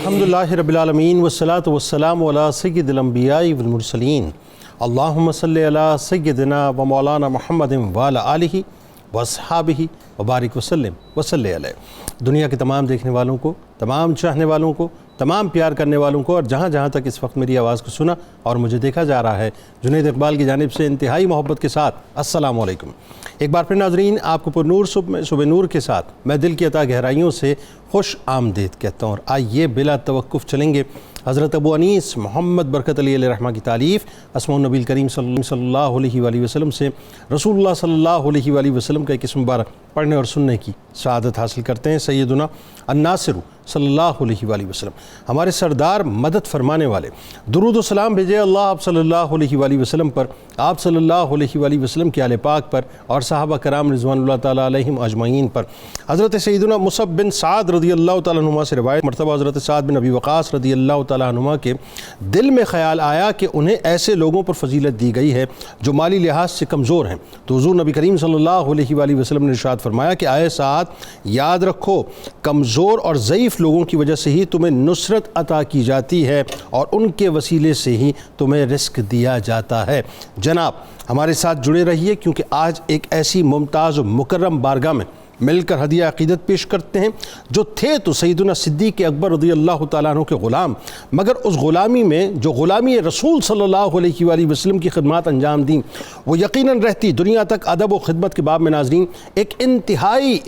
الحمدللہ رب العالمین والصلاة والسلام علی سید الانبیاء والمرسلین اللہم صلی علی سیدنا و مولانا محمد وعلی آلہ واصحابہ وبارک وسلم وصلی علیہ۔ دنیا کے تمام دیکھنے والوں کو، تمام چاہنے والوں کو، تمام پیار کرنے والوں کو، اور جہاں جہاں تک اس وقت میری آواز کو سنا اور مجھے دیکھا جا رہا ہے، جنید اقبال کی جانب سے انتہائی محبت کے ساتھ السلام علیکم۔ ایک بار پھر ناظرین، آپ کو پر نور صبح نور کے ساتھ میں دل کی عطا گہرائیوں سے خوش آمدید کہتا ہوں، اور آئیے بلا توقف چلیں گے حضرت ابو انیس محمد برکت علی علیہ رحمہ کی تالیف اسماء النبی الکریم صلی اللہ علیہ وآلہ وسلم سے رسول اللہ صلی اللہ علیہ وآلہ وسلم کا ایک اسم مبارک پڑھنے اور سننے کی سعادت حاصل کرتے ہیں۔ سیدنا الناصر صلی اللہ علیہ وآلہ وسلم، ہمارے سردار مدد فرمانے والے، درود و سلام بھیجے اللہ آپ صلی اللہ علیہ وآلہ وسلم پر، آپ صلی اللہ علیہ وآلہ وسلم کے آل پاک پر، اور صحابہ کرام رضوان اللہ تعالیٰ علیہم اجمعین پر۔ حضرت سیدنا مصعب بن سعد رضی اللہ تعالیٰ عنہ سے روایت، مرتبہ حضرت سعد بن ابی وقاص رضی اللہ تعالیٰ عنہ کے دل میں خیال آیا کہ انہیں ایسے لوگوں پر فضیلت دی گئی ہے جو مالی لحاظ سے کمزور ہیں، تو حضور نبی کریم صلی اللہ علیہ وآلہ وسلم نے ارشاد فرمایا کہ آئے سعد، یاد رکھو کمزور اور ضعیف لوگوں کی وجہ سے ہی تمہیں نصرت عطا کی جاتی ہے، اور ان کے وسیلے سے ہی تمہیں رزق دیا جاتا ہے۔ جناب ہمارے ساتھ جڑے رہیے، کیونکہ آج ایک ایسی ممتاز و مکرم بارگاہ میں مل کر ہدیہ عقیدت پیش کرتے ہیں جو تھے تو سیدنا صدیق اکبر رضی اللہ تعالیٰ عنہ کے غلام، مگر اس غلامی میں جو غلامی رسول صلی اللہ علیہ وآلہ وسلم کی خدمات انجام دیں، وہ یقیناً رہتی دنیا تک ادب و خدمت کے باب میں ناظرین ایک انتہائی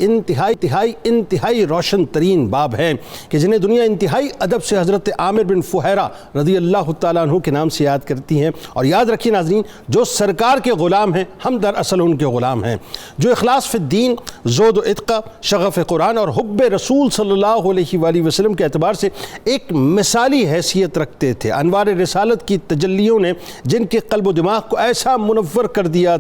روشن ترین باب ہے کہ جنہیں دنیا انتہائی ادب سے حضرت عامر بن فہیرہ رضی اللہ تعالیٰ عنہ کے نام سے یاد کرتی ہیں۔ اور یاد رکھیے ناظرین، جو سرکار کے غلام ہیں ہم دراصل ان کے غلام ہیں، جو اخلاص فی الدین، زہد و اتقا، شغف قرآن اور حب رسول صلی اللہ علیہ وآلہ وسلم کے اعتبار سے ایک مثالی حیثیت رکھتے تھے۔ انوار رسالت کی تجلیوں نے جن کے قلب و دماغ کو ایسا منور کر دیا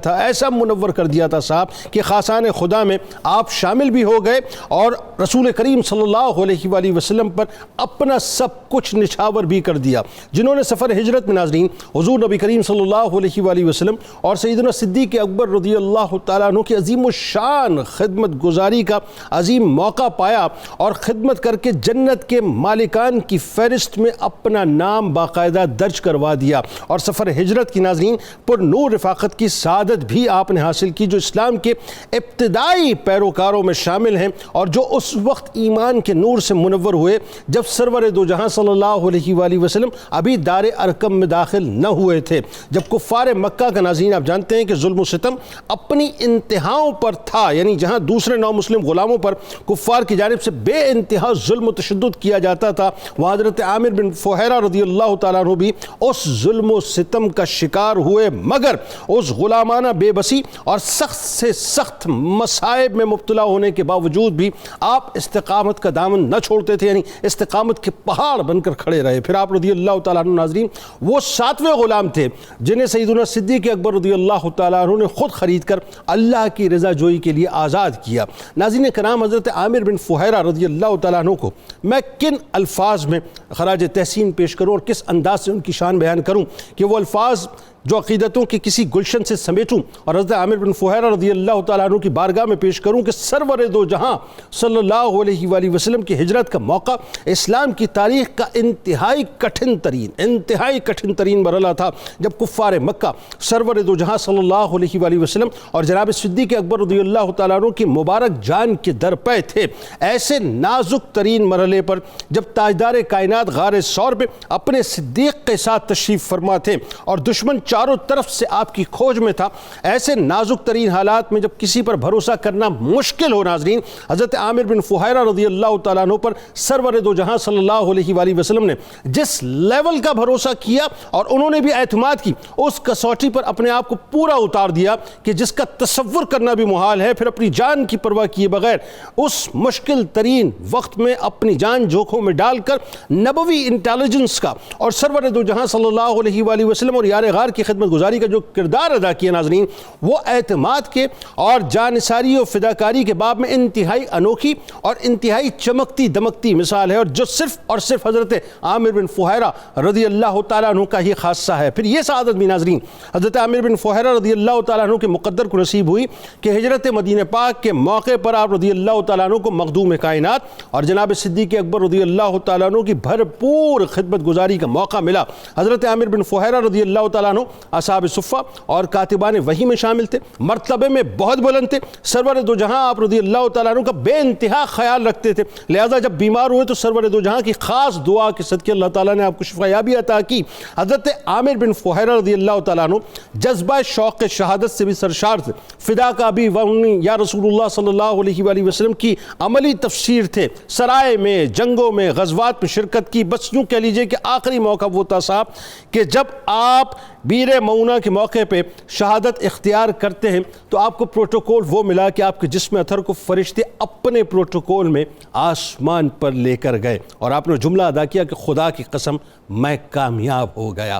تھا صاحب کہ خاصان خدا میں آپ شامل بھی ہو گئے، اور رسول کریم صلی اللہ علیہ وآلہ وسلم پر اپنا سب کچھ نچھاور بھی کر دیا، جنہوں نے سفر ہجرت میں ناظرین حضور نبی کریم صلی اللہ علیہ وآلہ وسلم اور سیدنا صدیق اکبر رضی اللہ تعالیٰ عنہ کی عظیم الشان خدمت گزاری کا عظیم موقع پایا، اور خدمت کر کے جنت کے مالکان کی فہرست میں اپنا نام باقاعدہ درج کروا دیا، اور سفر ہجرت کی ناظرین پر نور رفاقت کی سعادت بھی آپ نے حاصل کی، جو اسلام کے ابتدائی پیروکاروں میں شامل ہیں، اور جو اس وقت ایمان کے نور سے منور ہوئے جب سرور دو جہاں صلی اللہ علیہ وآلہ وسلم ابھی دار ارقم میں داخل نہ ہوئے تھے، جب کفار مکہ کا ناظرین آپ جانتے ہیں کہ ظلم و ستم اپنی انتہاؤں پر تھا، یعنی جہاں دوسرے نو مسلم غلاموں پر کفار کی جانب سے بے انتہا ظلم و تشدد کیا جاتا تھا، وہاں حضرت عامر بن فہیرہ رضی اللہ تعالیٰ عنہ بھی اس ظلم و ستم کا شکار ہوئے، مگر اس غلامانہ بے بسی اور سخت سے سخت مصائب میں مبتلا ہونے کے باوجود بھی آپ استقامت کا دامن نہ چھوڑتے تھے، یعنی استقامت کے پہاڑ بن کر کھڑے رہے۔ پھر آپ رضی اللہ تعالیٰ عنہ ناظرین وہ 7ویں غلام تھے جنہیں سیدنا صدیق اکبر رضی اللہ تعالیٰ عنہ نے خود خرید کر اللہ کی رضا جوئی کے لیے آزاد کیا۔ ناظرین کرام، حضرت عامر بن فہیرہ رضی اللہ تعالیٰ عنہ کو میں کن الفاظ میں خراج تحسین پیش کروں اور کس انداز سے ان کی شان بیان کروں کہ وہ الفاظ جو عقیدتوں کے کسی گلشن سے سمیٹوں اور حضرت عامر بن فہیرہ رضی اللہ تعالیٰ عنہ کی بارگاہ میں پیش کروں کہ سرور دو جہاں صلی اللہ علیہ وآلہ وسلم کی ہجرت کا موقع اسلام کی تاریخ کا انتہائی کٹھن ترین مرحلہ تھا، جب کفار مکہ سرور دو جہاں صلی اللہ علیہ وآلہ وسلم اور جناب صدیق اکبر رضی اللہ تعالیٰ عنہ کی مبارک جان کے در پے تھے۔ ایسے نازک ترین مرحلے پر جب تاجدار کائنات غار ثور پہ اپنے صدیق کے ساتھ تشریف فرما تھے اور دشمن چاروں طرف سے آپ کی کھوج میں تھا، ایسے نازک ترین حالات میں جب کسی پر بھروسہ کرنا مشکل ہو ناظرین، حضرت عامر بن فہیرہ رضی اللہ تعالیٰ عنہ پر سرور دو جہاں صلی اللہ علیہ وآلہ وسلم نے جس لیول کا بھروسہ کیا اور انہوں نے بھی اعتماد کی، اس کسوٹی پر اپنے آپ کو پورا اتار دیا کہ جس کا تصور کرنا بھی محال ہے۔ پھر اپنی جان کی پرواہ کیے بغیر اس مشکل ترین وقت میں اپنی جان جوکھوں میں ڈال کر نبوی انٹیلیجنس کا اور سرور دو جہاں صلی اللہ علیہ وآلہ وسلم اور یار غار کی خدمت گزاری کا جو کردار ادا کیا ناظرین، وہ اعتماد کے اور جانثاری و فداکاری کے باب میں انتہائی انوکھی اور انتہائی چمکتی دمکتی مثال ہے، اور جو صرف اور صرف حضرت عامر بن فہیرہ رضی اللہ تعالیٰ عنہ کا ہی خاصہ ہے۔ پھر یہ سعادت بھی ناظرین حضرت عامر بن فہیرہ رضی اللہ تعالیٰ عنہ کے مقدر کو نصیب ہوئی کہ ہجرت مدینہ پاک کے موقع پر آپ رضی اللہ تعالیٰ عنہ کو مخدوم کائنات اور جناب صدیق اکبر رضی اللہ تعالیٰ عنہ کی بھرپور خدمت گزاری کا موقع ملا۔ حضرت عامر بن فہیرہ رضی اللہ تعالیٰ عنہ اصحاب صفہ اور کاتبان وحی میں شامل تھے، مرتبے میں بہت بلند تھے، سرور دو جہاں آپ رضی اللہ تعالیٰ عنہ کا بے انتہا خیال رکھتے تھے، لہذا جب بیمار ہوئے تو سرور دو جہاں کی خاص دعا کے صدقے اللہ تعالیٰ نے آپ کو شفا یابی عطا کی۔ حضرت عامر بن فہیرہ رضی اللہ تعالیٰ عنہ جذبہ شوق شہادت سے بھی سرشار تھے، فدا کا بھی وہمی یا رسول اللہ صلی اللہ علیہ وآلہ وسلم کی عملی تفسیر تھے، سرائے میں، جنگوں میں، غزوات میں شرکت کی۔ بس یوں کہہ لیجئے کہ آخری موقع وہ تھا صاحب کہ جب آپ بیر معونہ کے موقع پہ شہادت اختیار کرتے ہیں تو آپ کو پروٹوکول وہ ملا کہ آپ کے جسم اطہر کو فرشتے اپنے پروٹوکول میں آسمان پر لے کر گئے، اور آپ نے جملہ ادا کیا کہ خدا کی قسم میں کامیاب ہو گیا۔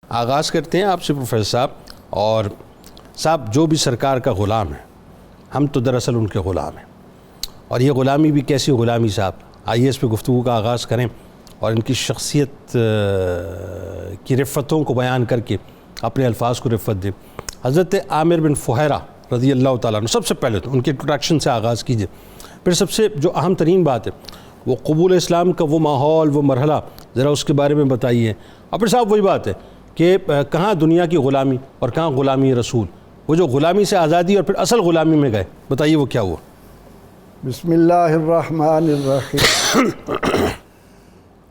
آغاز کرتے ہیں آپ سے پروفیسر صاحب، اور صاحب جو بھی سرکار کا غلام ہے، ہم تو دراصل ان کے غلام ہیں، اور یہ غلامی بھی کیسی غلامی صاحب، آئیے اس پہ گفتگو کا آغاز کریں اور ان کی شخصیت کی رفتوں کو بیان کر کے اپنے الفاظ کو رفت دیں۔ حضرت عامر بن فہیرہ رضی اللہ تعالیٰ عنہ، سب سے پہلے تو ان کے انٹروڈکشن سے آغاز کیجئے، پھر سب سے جو اہم ترین بات ہے وہ قبول اسلام کا وہ ماحول، وہ مرحلہ، ذرا اس کے بارے میں بتائیے، اور پھر صاحب وہی بات ہے کہ کہاں دنیا کی غلامی اور کہاں غلامی رسول، وہ جو غلامی سے آزادی اور پھر اصل غلامی میں گئے، بتائیے وہ کیا ہوا۔ بسم اللہ الرحمن الرحیم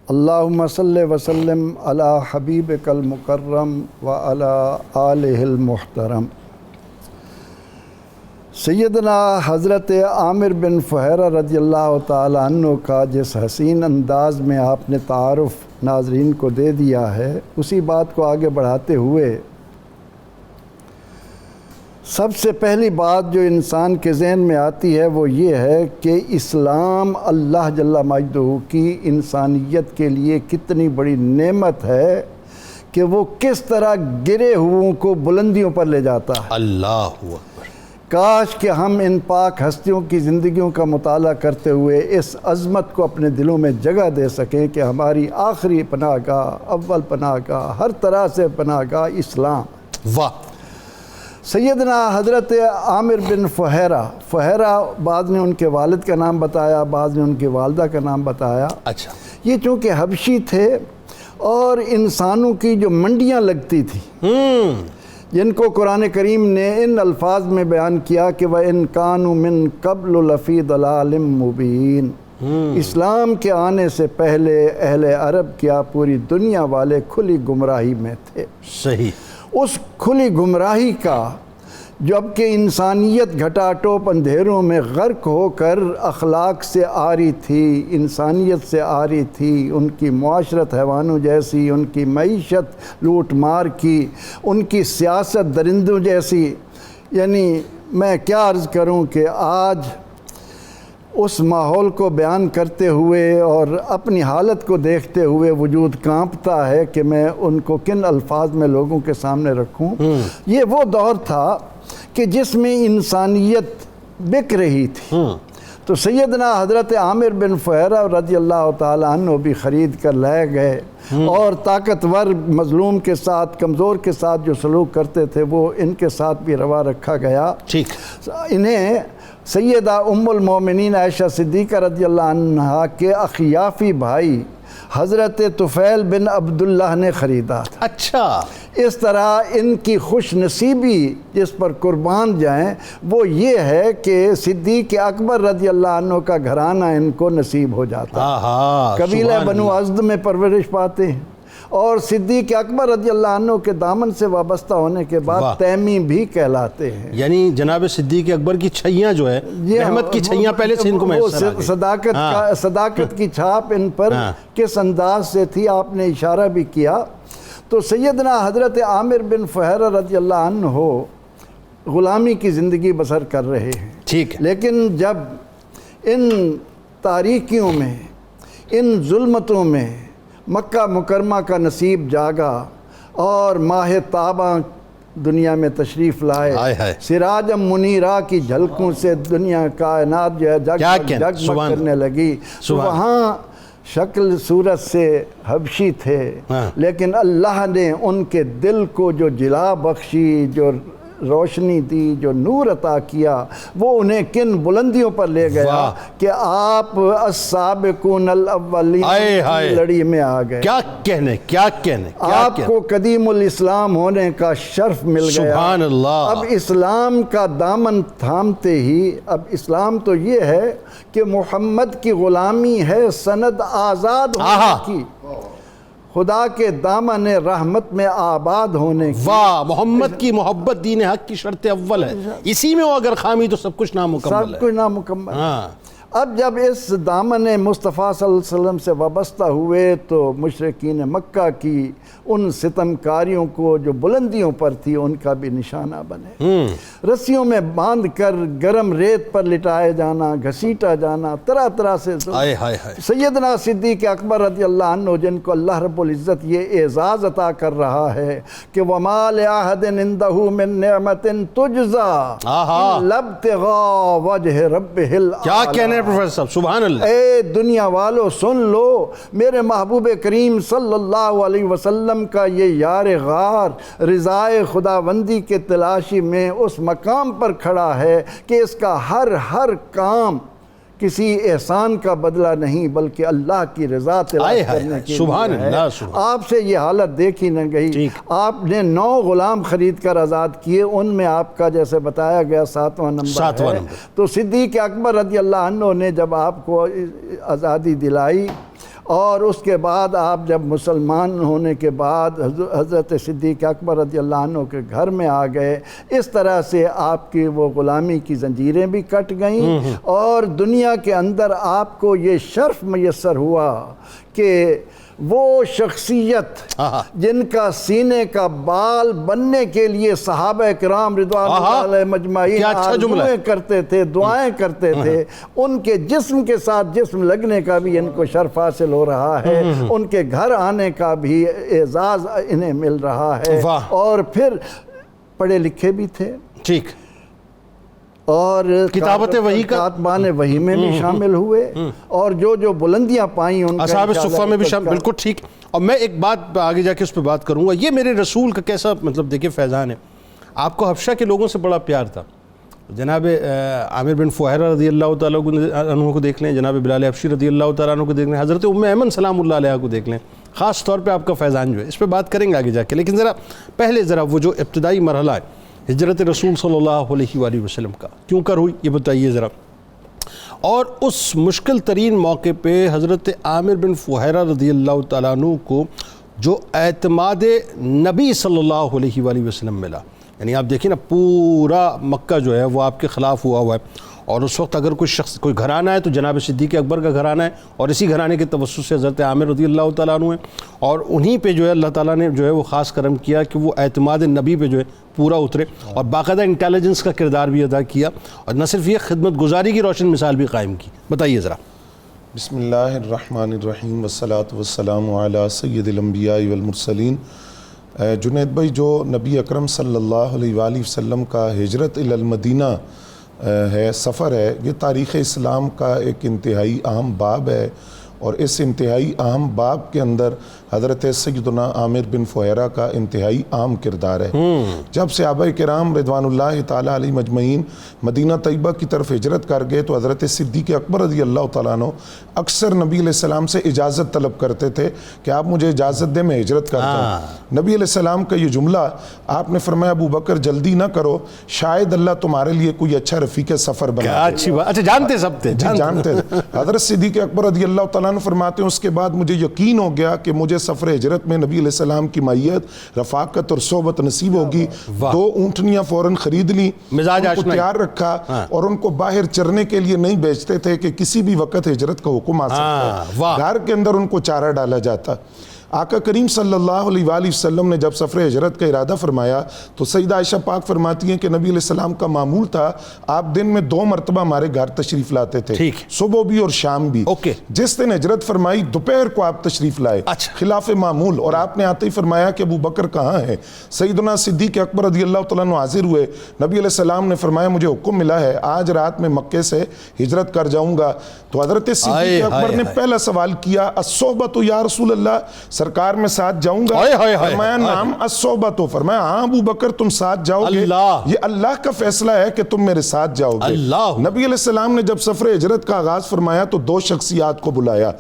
اللہم صلی وسلم علی حبیبک المکرم وعلی آلہ المحترم۔ سیدنا حضرت عامر بن فہیرہ رضی اللہ تعالیٰ عنہ کا جس حسین انداز میں آپ نے تعارف ناظرین کو دے دیا ہے، اسی بات کو آگے بڑھاتے ہوئے سب سے پہلی بات جو انسان کے ذہن میں آتی ہے وہ یہ ہے کہ اسلام اللہ جل مجدہ کی انسانیت کے لیے کتنی بڑی نعمت ہے کہ وہ کس طرح گرے ہوئوں کو بلندیوں پر لے جاتا ہے۔ اللہ اکبر۔ کاش کہ ہم ان پاک ہستیوں کی زندگیوں کا مطالعہ کرتے ہوئے اس عظمت کو اپنے دلوں میں جگہ دے سکیں کہ ہماری آخری پناہ گاہ، اول پناہ گاہ، ہر طرح سے پناہ گاہ اسلام۔ واہ۔ سیدنا حضرت عامر بن فہیرہ بعض نے ان کے والد کا نام بتایا، بعض نے ان کی والدہ کا نام بتایا۔ اچھا، یہ چونکہ حبشی تھے اور انسانوں کی جو منڈیاں لگتی تھیں جن کو قرآن کریم نے ان الفاظ میں بیان کیا کہ وَإِن كَانُوا مِن قَبْلُ لَفِي ضَلَالٍ مُبِينٍ، اسلام کے آنے سے پہلے اہل عرب کیا پوری دنیا والے کھلی گمراہی میں تھے۔ صحیح۔ اس کھلی گمراہی کا جب کہ انسانیت گھٹا ٹوپ اندھیروں میں غرق ہو کر اخلاق سے آری تھی، انسانیت سے آری تھی، ان کی معاشرت حیوانوں جیسی، ان کی معیشت لوٹ مار کی، ان کی سیاست درندوں جیسی، یعنی میں کیا عرض کروں کہ آج اس ماحول کو بیان کرتے ہوئے اور اپنی حالت کو دیکھتے ہوئے وجود کانپتا ہے کہ میں ان کو کن الفاظ میں لوگوں کے سامنے رکھوں۔ یہ وہ دور تھا کہ جس میں انسانیت بک رہی تھی، تو سیدنا حضرت عامر بن فہیرہ رضی اللہ تعالیٰ عنہ بھی خرید کر لے گئے، اور طاقتور مظلوم کے ساتھ، کمزور کے ساتھ جو سلوک کرتے تھے وہ ان کے ساتھ بھی روا رکھا گیا۔ ٹھیک۔ انہیں سیدہ ام المومنین عائشہ صدیقہ رضی اللہ عنہا کے اخیافی بھائی حضرت طفیل بن عبداللہ نے خریدا تھا۔ اچھا، اس طرح ان کی خوش نصیبی جس پر قربان جائیں وہ یہ ہے کہ صدیق اکبر رضی اللہ عنہ کا گھرانہ ان کو نصیب ہو جاتا، قبیلہ بنو ازد میں پرورش پاتے ہیں، اور صدیق اکبر رضی اللہ عنہ کے دامن سے وابستہ ہونے کے بعد تیمی بھی کہلاتے ہیں۔ یعنی جناب صدیق اکبر کی چھیاں جو ہے، رحمت کی چھیاں پہلے سے ان کو میسر آ گئی۔ صداقت کی چھاپ ان پر کس انداز سے تھی آپ نے اشارہ بھی کیا۔ تو سیدنا حضرت عامر بن فہیرہ رضی اللہ عنہ غلامی کی زندگی بسر کر رہے ہیں، ٹھیک ہے، لیکن جب ان تاریکیوں میں، ان ظلمتوں میں مکہ مکرمہ کا نصیب جاگا اور ماہ تاباں دنیا میں تشریف لائے، سراجم منیرہ کی جھلکوں سے دنیا کائنات جو ہے جگمگ کرنے لگی۔ وہاں شکل صورت سے حبشی تھے، لیکن اللہ نے ان کے دل کو جو جلا بخشی، جو روشنی دی، جو نور عطا کیا، وہ انہیں کن بلندیوں پر لے گیا کہ آپ السابقون الاولین کی لڑی میں آ گئے۔ کیا کہنے آپ کو قدیم الاسلام ہونے کا شرف مل گیا۔ سبحان اللہ۔ اب اسلام کا دامن تھامتے ہی، اب اسلام تو یہ ہے کہ محمد کی غلامی ہے سند آزاد ہونے کی، خدا کے دامن رحمت میں آباد ہونے کی۔ واہ، محمد کی محبت دین حق کی شرط اول ہے، اسی میں وہ اگر خامی تو سب کچھ نامکمل ہے، سب کچھ نامکمل۔ اب جب اس دامن مصطفیٰ صلی اللہ علیہ وسلم سے وابستہ ہوئے تو مشرکین مکہ کی ان ستمکاریوں کو جو بلندیوں پر تھی ان کا بھی نشانہ بنے۔ رسیوں میں باندھ کر گرم ریت پر لٹائے جانا، گھسیٹا جانا، طرح طرح سے۔ سیدنا صدیق اکبر رضی اللہ عنہ، جن کو اللہ رب العزت یہ اعزاز عطا کر رہا ہے کہ وَمَا لِأَحَدٍ عِندَهُ مِن نِعْمَةٍ تُجْزَىٰ إِلَّا ابْتِغَاءَ وَجْهِ رَبِّهِ الْأَعْلَىٰ۔ کیا کہنے پروفیسر صاحب، سبحان اللہ۔ اے دنیا والو سن لو، میرے محبوب کریم صلی اللہ علیہ وسلم کا یہ یار غار رضائے خداوندی کے تلاشی میں اس مقام پر کھڑا ہے کہ اس کا ہر کام کسی احسان کا بدلہ نہیں بلکہ اللہ کی رضا تلاش کرنے کے لیے ہے۔ آپ سے یہ حالت دیکھی نہ گئی۔ آپ نے 9 غلام خرید کر آزاد کیے، ان میں آپ کا جیسے بتایا گیا 7واں نمبر ہے۔ تو صدیق اکبر رضی اللہ عنہ نے جب آپ کو آزادی دلائی اور اس کے بعد آپ جب مسلمان ہونے کے بعد حضرت صدیق اکبر رضی اللہ عنہ کے گھر میں آ گئے، اس طرح سے آپ کی وہ غلامی کی زنجیریں بھی کٹ گئیں اور دنیا کے اندر آپ کو یہ شرف میسر ہوا کہ وہ شخصیت جن کا سینے کا بال بننے کے لیے صحابہ کرام رضوان اللہ علیہ مجمعین آرزویں کرتے تھے، دعائیں کرتے تھے، ان کے جسم کے ساتھ جسم لگنے کا بھی ان کو شرف حاصل ہو رہا ہے، ان کے گھر آنے کا بھی اعزاز انہیں مل رہا ہے، اور پھر پڑھے لکھے بھی تھے، ٹھیک، اور کتابت وحی کا کاتبان وحی میں بھی شامل ہوئے، اور جو بلندیاں پائیں ان کا اصحاب صفہ میں بھی شامل، بالکل ٹھیک۔ اور میں ایک بات آگے جا کے اس پہ بات کروں گا، یہ میرے رسول کا کیسا مطلب دیکھیں فیضان ہے۔ آپ کو حبشہ کے لوگوں سے بڑا پیار تھا، جناب عامر بن فہیرہ رضی اللہ تعالیٰ عنہ کو دیکھ لیں، جناب بلال حبشی رضی اللہ تعالیٰ عنہ کو دیکھ لیں، حضرت ام ایمن سلام اللہ علیہ کو دیکھ لیں، خاص طور پہ آپ کا فیضان جو ہے، اس پہ بات کریں گے آگے جا کے، لیکن پہلے وہ جو ابتدائی مرحلہ ہے ہجرت رسول صلی اللہ علیہ وآلہ وسلم کا کیوں کر ہوئی یہ بتائیے ذرا، اور اس مشکل ترین موقع پہ حضرت عامر بن فہیرہ رضی اللہ تعالیٰ عنہ کو جو اعتماد نبی صلی اللہ علیہ وآلہ وسلم ملا، یعنی آپ دیکھیں نا پورا مکہ جو ہے وہ آپ کے خلاف ہوا ہے، اور اس وقت اگر کوئی گھرانہ ہے تو جناب صدیق اکبر کا گھرانہ ہے، اور اسی گھرانے کے توسط سے حضرت عامر رضی اللہ تعالیٰ عنہ ہے، اور انہی پہ جو ہے اللہ تعالیٰ نے جو ہے وہ خاص کرم کیا کہ وہ اعتماد نبی پہ جو ہے پورا اترے، اور باقاعدہ انٹیلیجنس کا کردار بھی ادا کیا، اور نہ صرف یہ خدمت گزاری کی روشن مثال بھی قائم کی۔ بتائیے ذرا۔ بسم اللہ الرحمن الرحیم والصلاة والسلام علی سید الانبیاء والمرسلین۔ جنید بھائی، جو نبی اکرم صلی اللہ علیہ وآلہ وسلم کا ہجرت الی المدینہ ہے، سفر ہے، یہ تاریخ اسلام کا ایک انتہائی اہم باب ہے، اور اس انتہائی اہم باب کے اندر حضرت سیدنا عامر بن فہیرہ کا انتہائی اہم کردار ہے۔ جب صحابہ کرام رضوان اللہ تعالیٰ علیہ مجمعین مدینہ طیبہ کی طرف ہجرت کر گئے تو حضرت صدیق اکبر رضی اللہ تعالیٰ عنہ اکثر نبی علیہ السلام سے اجازت طلب کرتے تھے کہ آپ مجھے اجازت دیں، میں ہجرت کرتا ہوں۔ نبی علیہ السلام کا یہ جملہ آپ نے فرمایا، ابو بکر جلدی نہ کرو، شاید اللہ تمہارے لیے کوئی اچھا رفیق سفر بنا۔ اچھی بات، اچھا جانتے سب تھے، جانتے تھے۔ حضرت صدیق اکبر رضی اللہ تعالیٰ عنہ فرماتے ہیں، اس کے بعد مجھے یقین ہو گیا کہ مجھے سفر ہجرت میں نبی علیہ السلام کی معیت، رفاقت اور صحبت نصیب ہوگی۔ 2 اونٹنیاں فوراً خرید لی، ان کو تیار رکھا، اور ان کو باہر چرنے کے لیے نہیں بیچتے تھے کہ کسی بھی وقت ہجرت کا حکم آ سکتا ہے، گھر کے اندر ان کو چارہ ڈالا جاتا۔ آقا کریم صلی اللہ علیہ وآلہ وسلم نے جب سفر ہجرت کا ارادہ فرمایا تو سیدہ عائشہ پاک فرماتی ہیں کہ نبی علیہ السلام کا معمول تھا آپ دن میں 2 مرتبہ ہمارے گھر تشریف لاتے تھے، صبح بھی اور شام بھی۔ جس دن ہجرت فرمائی دوپہر کو آپ تشریف لائے خلاف معمول، اور آپ نے آتے ہی فرمایا کہ ابو بکر کہاں ہے؟ سیدنا صدیق اکبر رضی اللہ تعالیٰ عنہ حاضر ہوئے، نبی علیہ السلام نے فرمایا مجھے حکم ملا ہے آج رات میں مکے سے ہجرت کر جاؤں گا۔ تو حضرت صدیق اکبر نے پہلا سوال کیا الصحبۃ یا رسول اللہ، سرکار میں ساتھ جاؤں گا؟ فرمایا نعم الصحبۃ، فرمایا ہاں ابو بکر تم ساتھ جاؤ گے، یہ اللہ کا فیصلہ ہے کہ تم میرے ساتھ جاؤ گے۔ نبی علیہ السلام نے جب سفر ہجرت کا آغاز فرمایا تو 2 شخصیات کو بلایا،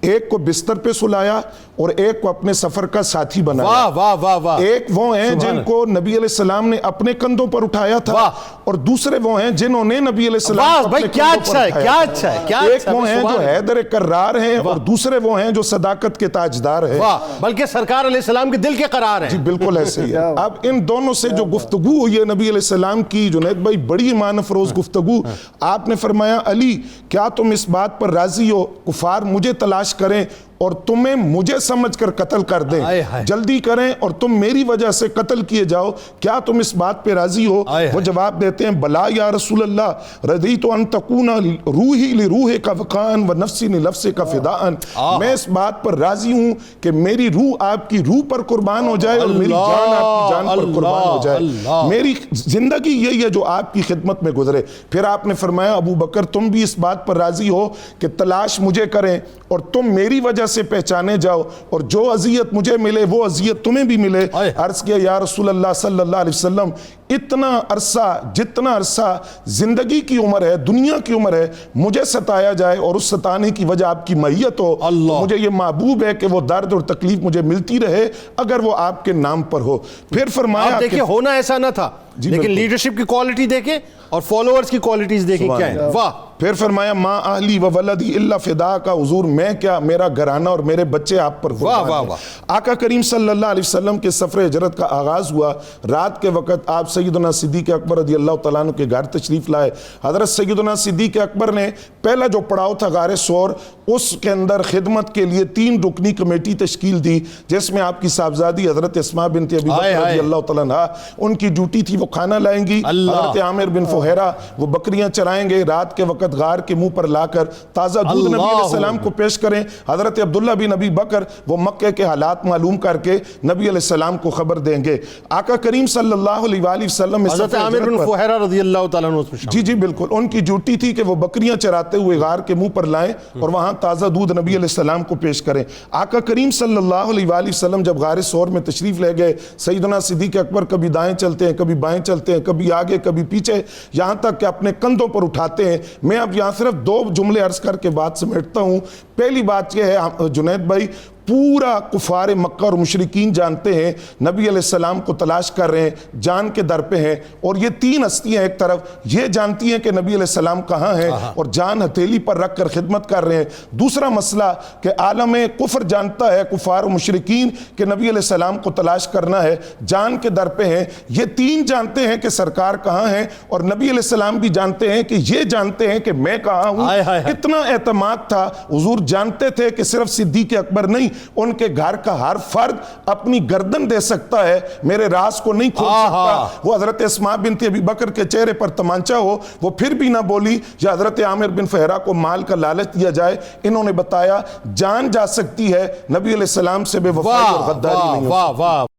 ایک کو بستر پہ سلایا اور ایک کو اپنے سفر کا ساتھی بنایا۔ ایک وہ ہیں جن کو نبی علیہ السلام نے اپنے کندھوں پر اٹھایا تھا اور دوسرے وہ ہیں جنہوں نے نبی علیہ السلام کو اپنے کندھوں پر اٹھایا۔ ایک وہ ہیں جو حیدر کرار ہیں اور دوسرے وہ ہیں جو صداقت کے تاجدار ہیں، بلکہ سرکار علیہ السلام کے دل کے قرار ہیں۔ جی بالکل ایسے ہی ہے۔ اب ان دونوں سے جو گفتگو ہوئی ہے نبی علیہ السلام کی، جنید بھائی بڑی ایمان افروز گفتگو، آپ نے فرمایا علی کیا تم اس بات پر راضی ہو کفار مجھے تلاش کریں اور تمہیں مجھے سمجھ کر قتل کر دیں، جلدی کریں اور تم میری وجہ سے قتل کیے جاؤ، کیا تم اس بات پہ راضی ہو؟ وہ جواب دیتے ہیں بلا یا رسول اللہ، رضیت ان تکون روحی لروحک وقان و نفسی لنفسک فداءن، میں اس بات پر راضی ہوں کہ میری روح آپ کی روح پر قربان ہو جائے اور میری جان آپ کی جان پر قربان ہو جائے، میری زندگی یہی ہے جو آپ کی خدمت میں گزرے۔ پھر آپ نے فرمایا ابو بکر تم بھی اس بات پر راضی ہو کہ تلاش مجھے کریں اور تم میری وجہ سے پہچانے جاؤ اور جو اذیت مجھے ملے وہ اذیت تمہیں بھی ملے۔ عرض کیا یا رسول اللہ صلی اللہ علیہ وسلم اتنا عرصہ جتنا عرصہ زندگی کی عمر ہے، دنیا کی عمر ہے، مجھے ستایا جائے اور اس ستانے کی وجہ آپ کی معیت ہو، مجھے یہ محبوب ہے کہ وہ درد اور تکلیف مجھے ملتی رہے اگر وہ آپ کے نام پر ہو۔ پھر فرمایا دیکھیں ہونا ایسا نہ تھا لیکن لیڈرشپ کی کوالٹی دیکھیں اور فالوورز کی کوالٹیز دیکھیں کیا ہے۔ واہ۔ پھر فرمایا ما اہلی و ولدی الا فدا کا، حضور میں کیا میرا گھرانہ اور میرے بچے آپ پر قربان ہیں۔ آقا کریم صلی اللہ علیہ وسلم کے سفر ہجرت کا آغاز ہوا، رات کے وقت آپ سیدنا صدیق اکبر رضی اللہ تعالیٰ عنہ کے گھر تشریف لائے۔ حضرت سیدنا صدیق اکبر نے پہلا جو پڑاؤ تھا غار ثور، اس کے اندر خدمت کے لیے 3 رکنی کمیٹی تشکیل دی جس میں آپ کی صاحبزادی حضرت اسماء بنت ابی بکر رضی اللہ تعالیٰ عنہ، ان کی ڈیوٹی تھی وہ کھانا لائیں گی، حضرت عامر بن فہیرہ وہ بکریاں چرائیں گے، رات کے وقت غار کے منہ پر لا کر تازہ دودھ نبی علیہ السلام کو پیش کریں، حضرت عبداللہ بن ابی بکر وہ مکہ کے حالات معلوم کر کے نبی علیہ السلام کو خبر دیں گے۔ آقا کریم صلی اللہ علیہ وآلہ وسلم حضرت عامر بن فہیرہ رضی اللہ تعالیٰ عنہ، جی بالکل، ان کی ڈیوٹی تھی کہ وہ بکریاں چراتے ہوئے غار کے منہ پر لائیں اور وہاں تازہ دودھ نبی علیہ السلام کو پیش کریں۔ آقا کریم صلی اللہ علیہ وآلہ وسلم جب غار ثور میں تشریف لے گئے، سیدنا صدیق اکبر کبھی دائیں چلتے ہیں کبھی بائیں چلتے ہیں، کبھی آگے کبھی پیچھے، یہاں تک کہ اپنے کندھوں پر اٹھاتے ہیں۔ میں اب یہاں صرف 2 جملے عرض کر کے بات سمیٹتا ہوں۔ پہلی بات یہ ہے جنید بھائی، پورا کفار مکہ اور مشرکین جانتے ہیں نبی علیہ السلام کو تلاش کر رہے ہیں، جان کے در پہ ہیں، اور یہ 3 ہستیاں ایک طرف یہ جانتی ہیں کہ نبی علیہ السلام کہاں ہیں اور جان ہتھیلی پر رکھ کر خدمت کر رہے ہیں۔ دوسرا مسئلہ کہ عالم کفر جانتا ہے، کفار و مشرکین، کہ نبی علیہ السلام کو تلاش کرنا ہے، جان کے در پہ ہیں۔ یہ 3 جانتے ہیں کہ سرکار کہاں ہیں اور نبی علیہ السلام بھی جانتے ہیں کہ یہ جانتے ہیں کہ میں کہاں ہوں۔ اتنا اعتماد تھا، حضور جانتے تھے کہ صرف صدیق اکبر نہیں، ان کے گھر کا ہر فرد اپنی گردن دے سکتا ہے، میرے راز کو نہیں کھول سکتا۔ وہ حضرت اسماء بنت ابی بکر کے چہرے پر تمانچہ ہو، وہ پھر بھی نہ بولی، یا حضرت عامر بن فہیرہ کو مال کا لالچ دیا جائے، انہوں نے بتایا جان جا سکتی ہے، نبی علیہ السلام سے بے وفائی اور غداری نہیں ہو سکتی۔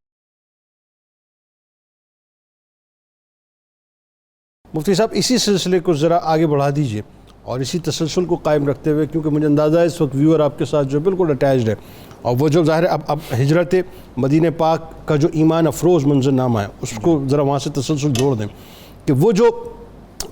مفتی صاحب اسی سلسلے کو ذرا آگے بڑھا دیجئے اور اسی تسلسل کو قائم رکھتے ہوئے، کیونکہ مجھے اندازہ ہے اس وقت ویور آپ کے ساتھ جو بالکل اٹیچڈ ہے، اور وہ جو ظاہر ہے اب ہجرت مدینہ پاک کا جو ایمان افروز منظرنامہ ہے اس کو ذرا وہاں سے تسلسل جوڑ دیں کہ وہ جو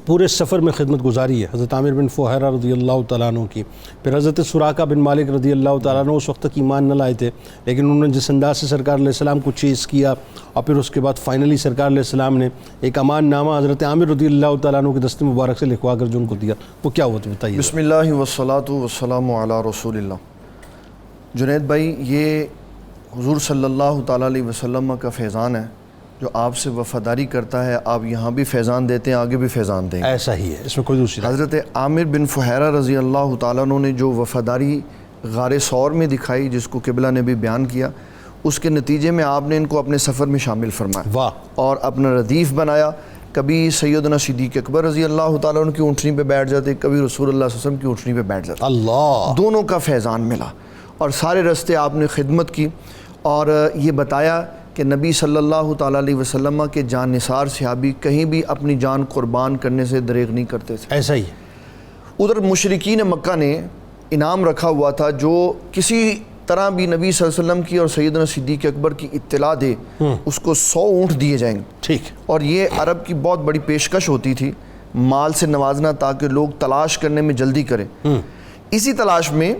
پورے سفر میں خدمت گزاری ہے حضرت عامر بن فہیرہ رضی اللہ تعالیٰ عنہ کی، پھر حضرت سراقہ بن مالک رضی اللہ تعالیٰ عنہ اس وقت تک ایمان نہ لائے تھے، لیکن انہوں نے جس انداز سے سرکار علیہ السلام کو چیز کیا اور پھر اس کے بعد فائنلی سرکار علیہ السلام نے ایک امان نامہ حضرت عامر رضی اللہ تعالیٰ عنہ کے دست مبارک سے لکھوا کر جو ان کو دیا، وہ کیا ہوا تو بتائیے۔ بسم اللہ والصلاۃ والسلام علی رسول اللہ۔ جنید بھائی، یہ حضور صلی اللہ تعالیٰ علیہ وسلم کا فیضان ہے، جو آپ سے وفاداری کرتا ہے، آپ یہاں بھی فیضان دیتے ہیں، آگے بھی فیضان دیں گے، ایسا ہی ہے، اس میں کوئی دوسری۔ حضرت عامر بن فہیرہ رضی اللہ تعالیٰ عنہ نے جو وفاداری غار ثور میں دکھائی، جس کو قبلہ نے بھی بیان کیا، اس کے نتیجے میں آپ نے ان کو اپنے سفر میں شامل فرمایا واہ، اور اپنا ردیف بنایا۔ کبھی سیدنا صدیق اکبر رضی اللہ تعالیٰ عنہ کی اونٹنی پہ بیٹھ جاتے، کبھی رسول اللہ صلی اللہ علیہ وسلم کی اونٹنی پہ بیٹھ جاتے، اللہ، دونوں کا فیضان ملا اور سارے رستے آپ نے خدمت کی، اور یہ بتایا کہ نبی صلی اللہ تعالیٰ علیہ وسلم کے جان نثار صحابی کہیں بھی اپنی جان قربان کرنے سے دریغ نہیں کرتے تھے۔ ایسا ہی ادھر مشرکین مکہ نے انعام رکھا ہوا تھا، جو کسی طرح بھی نبی صلی اللہ علیہ وسلم کی اور سیدنا صدیق اکبر کی اطلاع دے اس کو 100 اونٹ دیے جائیں گے، ٹھیک، اور یہ عرب کی بہت بڑی پیشکش ہوتی تھی، مال سے نوازنا تاکہ لوگ تلاش کرنے میں جلدی کریں۔ اسی تلاش میں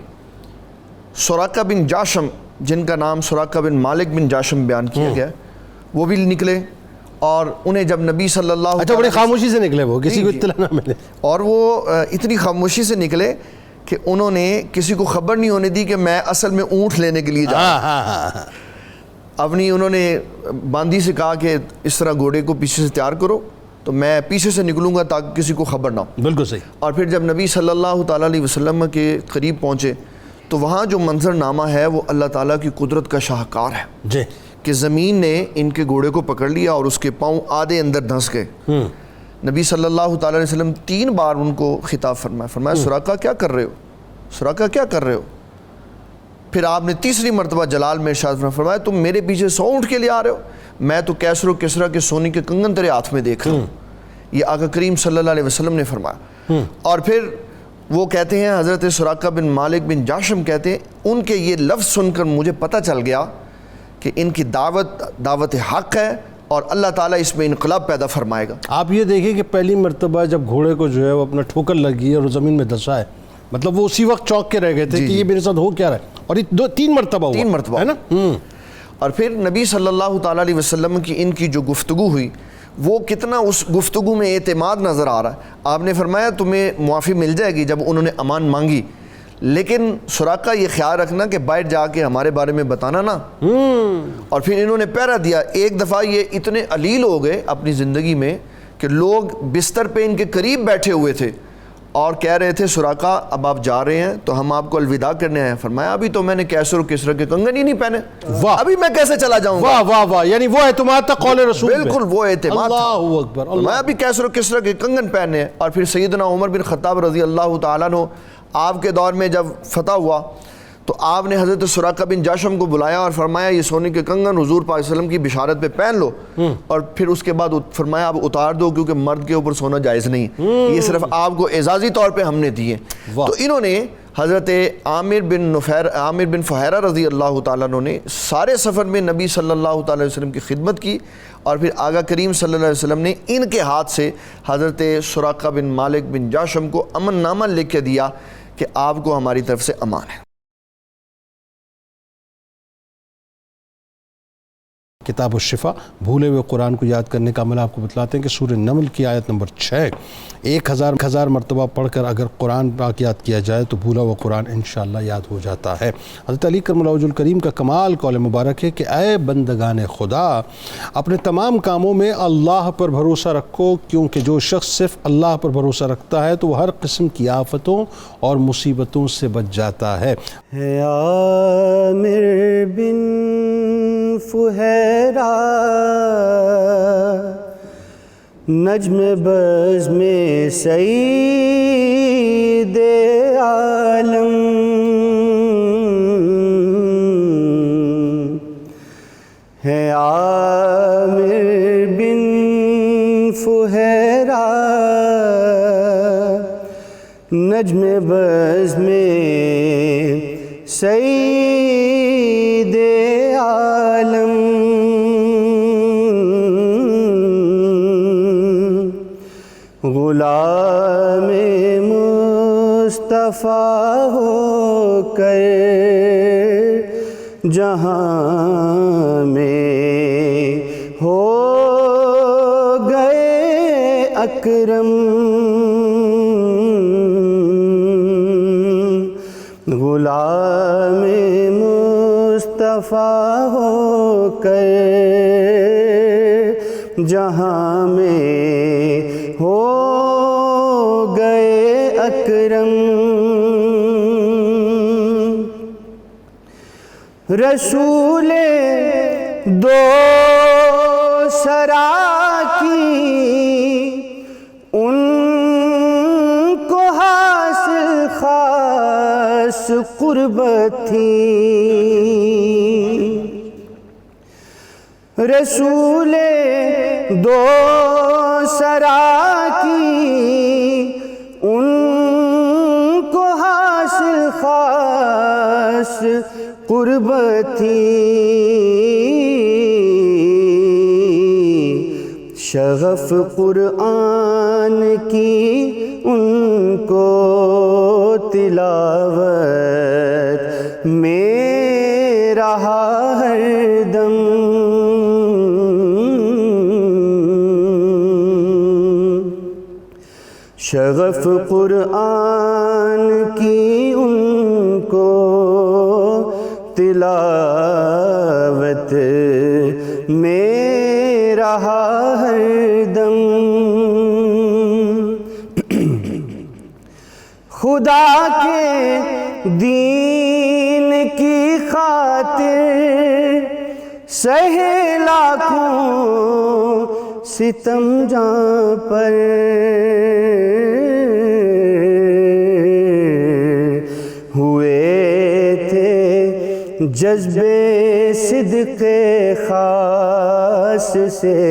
سراقہ بن جاشم، جن کا نام سراقہ بن مالک بن جاشم بیان کیا گیا ہے، وہ بھی نکلے، اور انہیں جب نبی صلی اللہ اچھا بڑی خاموشی سے نکلے وہ، کسی کو جی۔ اطلاع نہ ملے، اور وہ اتنی خاموشی سے نکلے کہ انہوں نے کسی کو خبر نہیں ہونے دی کہ میں اصل میں اونٹ لینے کے لیے جا رہا ہوں۔ ہاں، اپنی انہوں نے باندی سے کہا کہ اس طرح گھوڑے کو پیچھے سے تیار کرو تو میں پیچھے سے نکلوں گا تاکہ کسی کو خبر نہ ہو۔ بالکل صحیح، اور پھر جب نبی صلی اللہ تعالیٰ علیہ وسلم کے قریب پہنچے تو وہاں جو منظر نامہ ہے وہ اللہ تعالیٰ کی قدرت کا شاہکار ہے جی، کہ زمین نے ان کے گھوڑے کو پکڑ لیا اور اس کے پاؤں آدھے اندر دھنس گئے۔ نبی صلی اللہ تعالیٰ علیہ وسلم 3 بار ان کو خطاب فرمایا سراقہ کیا کر رہے ہو، سراقہ کیا کر رہے ہو؟ پھر آپ نے تیسری مرتبہ جلال میں ارشاد فرمایا تم میرے پیچھے 100 اونٹ کے لیے آ رہے ہو، میں تو کیسر و کسرا کے سونے کے کنگن تیرے ہاتھ میں دیکھ رہا ہوں۔ یہ آقا کریم صلی اللہ علیہ وسلم نے فرمایا۔ اور پھر وہ کہتے ہیں، حضرت سراقہ بن مالک بن جاشم کہتے ہیں ان کے یہ لفظ سن کر مجھے پتہ چل گیا کہ ان کی دعوت حق ہے اور اللہ تعالیٰ اس میں انقلاب پیدا فرمائے گا۔ آپ یہ دیکھیں کہ پہلی مرتبہ جب گھوڑے کو جو ہے وہ اپنا ٹھوکر لگی اور زمین میں دھسا ہے، مطلب وہ اسی وقت چونک کے رہ گئے تھے کہ یہ میرے ساتھ ہو کیا رہا ہے، اور یہ 3 مرتبہ ہوا، 3 مرتبہ ہے نا۔ اور پھر نبی صلی اللہ تعالیٰ علیہ وسلم کی ان کی جو گفتگو ہوئی وہ کتنا اس گفتگو میں اعتماد نظر آ رہا ہے۔ آپ نے فرمایا تمہیں معافی مل جائے گی، جب انہوں نے امان مانگی، لیکن سراقہ یہ خیال رکھنا کہ باہر جا کے ہمارے بارے میں بتانا نا۔ اور پھر انہوں نے پہرا دیا۔ ایک دفعہ یہ اتنے علیل ہو گئے اپنی زندگی میں کہ لوگ بستر پہ ان کے قریب بیٹھے ہوئے تھے اور کہہ رہے تھے سراقہ اب آپ جا رہے ہیں تو ہم آپ کو الوداع کرنے آئے ہیں۔ فرمایا ابھی تو میں نے کیسر و کسرا کے کنگن ہی نہیں پہنے، ابھی میں کیسے چلا جاؤں گا؟ واہ واہ واہ، یعنی وہ اعتماد تھا قول رسول پہ، بالکل وہ اعتماد تھا۔ اللہ اکبر، میں ابھی کیسر و کسرا کے کنگن پہنے ہیں۔ اور پھر سیدنا عمر بن خطاب رضی اللہ تعالیٰ عنہ آپ کے دور میں جب فتح ہوا تو آپ نے حضرت سراقہ بن جاشم کو بلایا اور فرمایا یہ سونے کے کنگن حضور پاک صلی اللہ علیہ وسلم کی بشارت پہ پہن لو، اور پھر اس کے بعد فرمایا اب اتار دو کیونکہ مرد کے اوپر سونا جائز نہیں، یہ صرف آپ کو اعزازی طور پہ ہم نے دیے۔ تو انہوں نے حضرت عامر بن فہیرہ رضی اللہ تعالیٰ عنہ نے سارے سفر میں نبی صلی اللہ تعالیٰ علیہ وسلم کی خدمت کی، اور پھر آقا کریم صلی اللہ علیہ وسلم نے ان کے ہاتھ سے حضرت سراقہ بن مالک بن جاشم کو امن نامہ لکھ کے دیا کہ آپ کو ہماری طرف سے امان ہے۔ کتاب الشفا، بھولے ہوئے قرآن کو یاد کرنے کا عمل آپ کو بتلاتے ہیں کہ سورہ نمل کی آیت نمبر 6، 1000 مرتبہ پڑھ کر اگر قرآن پاک یاد کیا جائے تو بھولا ہوا قرآن انشاءاللہ یاد ہو جاتا ہے۔ حضرت علی کرم اللہ وجہ الکریم کا کمال قول مبارک ہے کہ اے بندگان خدا، اپنے تمام کاموں میں اللہ پر بھروسہ رکھو، کیونکہ جو شخص صرف اللہ پر بھروسہ رکھتا ہے تو وہ ہر قسم کی آفتوں اور مصیبتوں سے بچ جاتا ہے۔ عامر بن فہیرہ نجم بز میں سعید عالم، ہے عامر بن فہیرہ نجم بز میں سعید عالم، غلام مصطفیٰ ہو کر جہاں میں ہو گئے اکرم، غلام مصطفیٰ ہو کر جہاں میں ہو گئے اکرم، رسول دو سرا کی ان کو حاصل خاص قربت تھی، رسول دو سرا کی ان کو حاصل خاص قربت تھی، شغف قرآن کی ان کو تلاوت میں رہا ہر دم، شغف قرآن کی ان کو تلاوت میں رہا ہر دم، خدا کے دین کی خاطر سہے لاکھوں ستم جاں پر، ہوئے تھے جذبے صدق خاص سے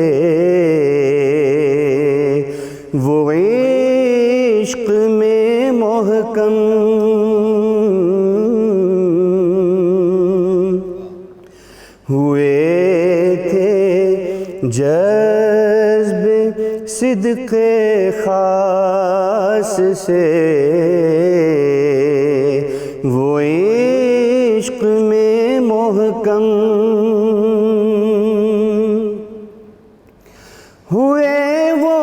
وہ عشق میں محکم، ہوئے تھے جذبے صدق خاص سے وہ عشق میں محکم، ہوئے وہ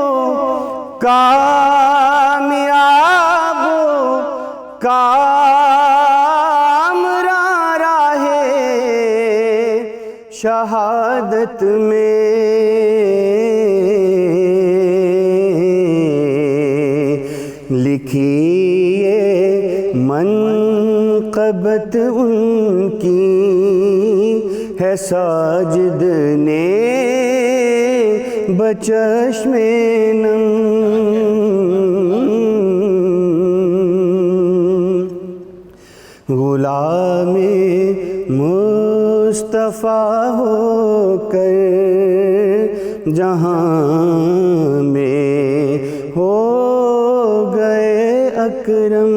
کامیاب کامراں راہ شہادت میں، لکھیے منقبت ان کی ہے ساجد نے بچشم نم، غلام مصطفیٰ ہو کر جہاں میں ہو گئے اکرم،